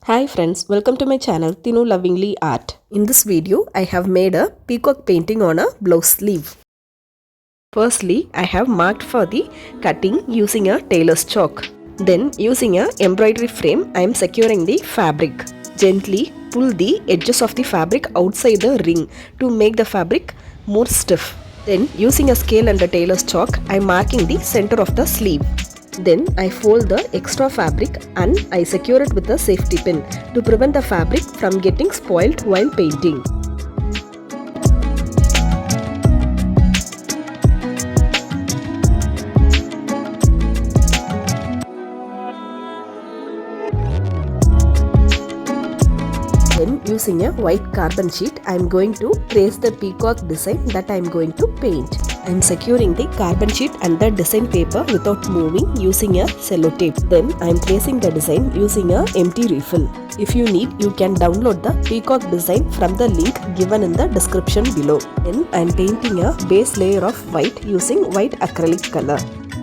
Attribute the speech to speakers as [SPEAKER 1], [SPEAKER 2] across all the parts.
[SPEAKER 1] Hi friends, welcome to my channel Tinu Lovingly Art. In this video, I have made a peacock painting on a blouse sleeve. Firstly, I have marked for the cutting using a tailor's chalk. Then using a embroidery frame, I am securing the fabric. Gently pull the edges of the fabric outside the ring to make the fabric more stiff. Then using a scale and a tailor's chalk, I am marking the center of the sleeve. Then I fold the extra fabric and I secure it with a safety pin to prevent the fabric from getting spoiled while painting. Then using a white carbon sheet, I am going to trace the peacock design that I am going to paint. I am securing the carbon sheet and the design paper without moving using a sellotape. Then I am tracing the design using a empty refill. If you need, you can download the peacock design from the link given in the description below. Then I am painting a base layer of white using white acrylic color.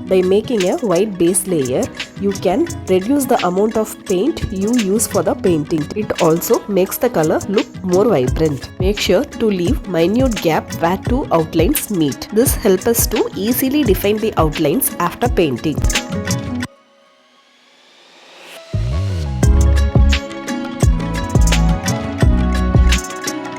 [SPEAKER 1] By making a white base layer, you can reduce the amount of paint you use for the painting. It also makes the color look more vibrant. Make sure to leave minute gap where two outlines meet. This helps us to easily define the outlines after painting.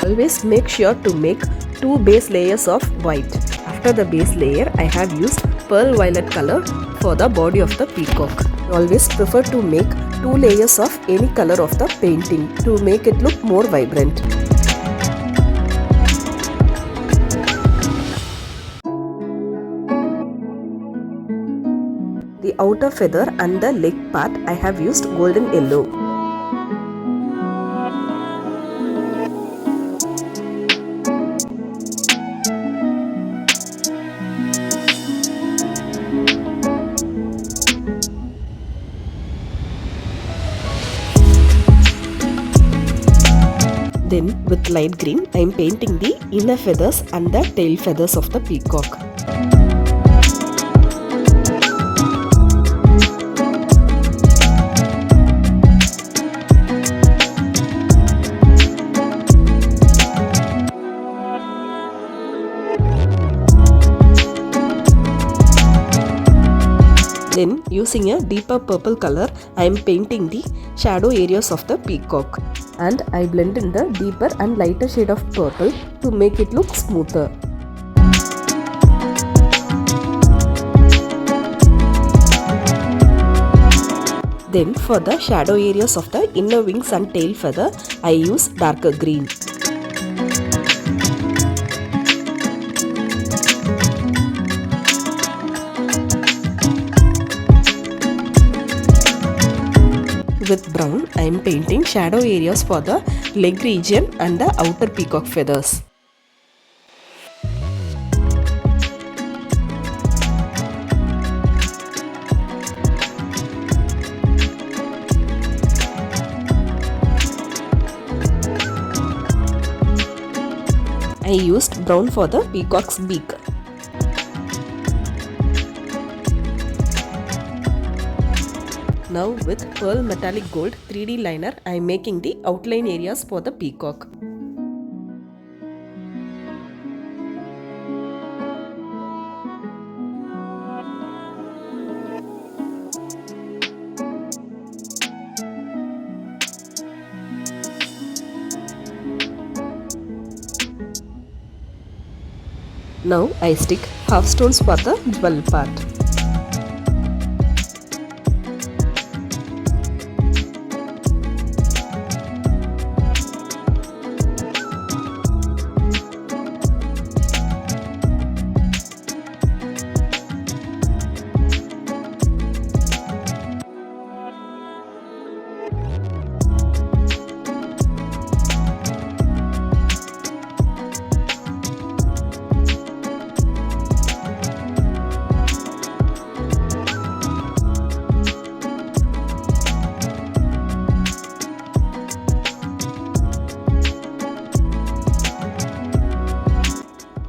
[SPEAKER 1] Always make sure to make two base layers of white. After the base layer, I have used pearl violet color for the body of the peacock. I always prefer to make two layers of any color of the painting to make it look more vibrant. The outer feather and the leg part I have used golden yellow. Then with light green, I am painting the inner feathers and the tail feathers of the peacock. Then using a deeper purple color, I am painting the shadow areas of the peacock. And I blend in the deeper and lighter shade of purple to make it look smoother. Then for the shadow areas of the inner wings and tail feather, I use darker green. With brown, I am painting shadow areas for the leg region and the outer peacock feathers. I used brown for the peacock's beak. Now with pearl metallic gold 3D liner, I am making the outline areas for the peacock. Now I stick half stones for the jewel part.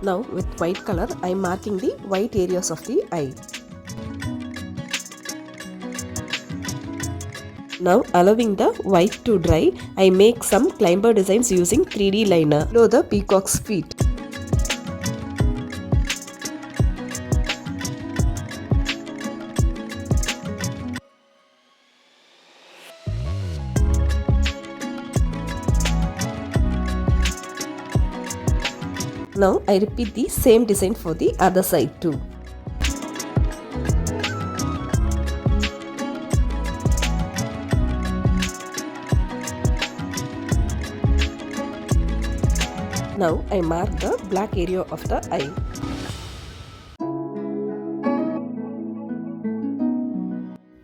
[SPEAKER 1] Now with white color, I am marking the white areas of the eye. Now allowing the white to dry, I make some climber designs using 3D liner below the peacock's feet. Now I repeat the same design for the other side too. Now I mark the black area of the eye.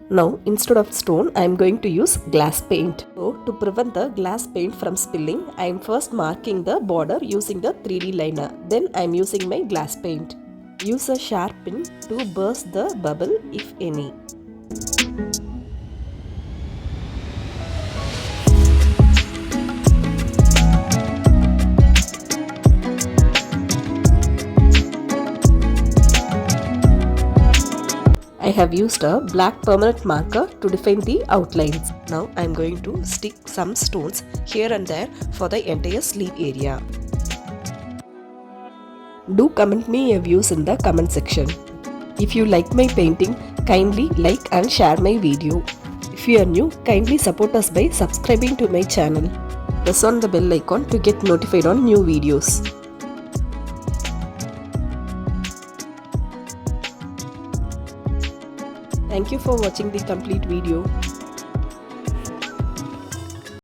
[SPEAKER 1] Now instead of stone I am going to use glass paint. So to prevent the glass paint from spilling, I am first marking the border using the 3D liner. Then I am using my glass paint. Use a sharp pin to burst the bubble if any. I have used a black permanent marker to define the outlines. Now I am going to stick some stones here and there for the entire sleeve area. Do comment me your views in the comment section. If you like my painting, kindly like and share my video. If you are new, kindly support us by subscribing to my channel. Press on the bell icon to get notified on new videos. Thank you for watching the complete video.